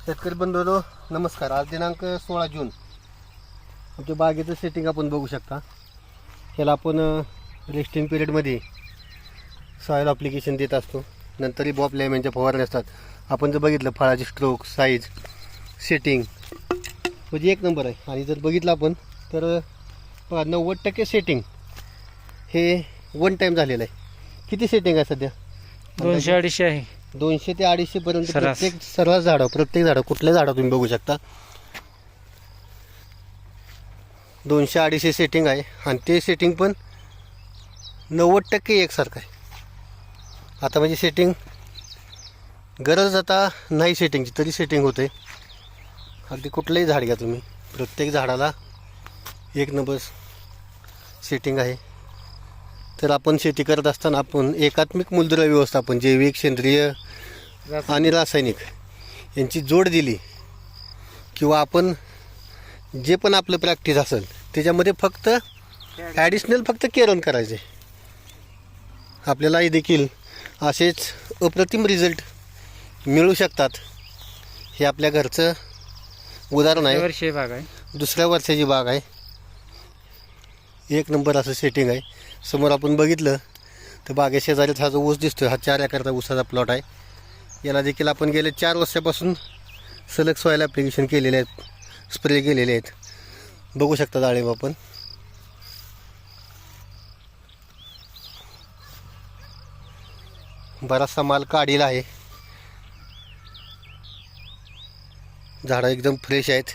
शेतकरी बंधूंनो नमस्कार. आज दिनांक 16 जून. आमच्या बागेचं सेटिंग आपण बघू शकता. ह्याला आपण रेस्टिंग पिरियडमध्ये सॉईल ॲप्लिकेशन देत असतो. नंतरही बॉप लेमनच्या फवारण्या असतात. आपण जर बघितलं फळाची स्ट्रोक, साईज, सेटिंग म्हणजे एक नंबर आहे. आणि जर बघितलं आपण तर 90% सेटिंग हे वन टाईम झालेलं आहे. किती सेटिंग आहे सध्या? 200-250 आहे. 200 ते 250 पर्यंत सर्रास. प्रत्येक झाडं कुठल्या झाडं तुम्ही बघू शकता 200-250 सेटिंग आहे. आणि ते सेटिंग पण 90% एकसारखं आहे. आता म्हणजे सेटिंग गरज आता नाही सेटिंगची तरी सेटिंग होते. अगदी कुठलंही झाड घ्या तुम्ही, प्रत्येक झाडाला एक नंबर सेटिंग आहे. तर आपण शेती करत असताना आपण एकात्मिक मूलद्रव्य व्यवस्थापन, जैविक, सेंद्रिय आणि रासायनिक यांची जोड दिली किंवा आपण जे पण आपलं प्रॅक्टिस असेल त्याच्यामध्ये फक्त ॲडिशनल फक्त केरन करायचे, आपल्यालाही देखील असेच अप्रतिम रिझल्ट मिळू शकतात. हे आपल्या घरचं उदाहरण आहे. वर्षी बाग आहे. दुसऱ्या वर्षाची बाग आहे. एक नंबर असं सेटिंग आहे. समोर आपण बघितलं तर बागेशेजारीच हा जो ऊस दिसतोय हा 4 एकरचा ऊसाचा प्लॉट आहे. याला देखील आपण गेले 4 वर्षापासून सलग सॉईल ॲप्लिकेशन केलेले आहेत, स्प्रे केलेले आहेत. बघू शकता डाळिंब आपण. बराचसा माल काढीला आहे. झाडं एकदम फ्रेश आहेत.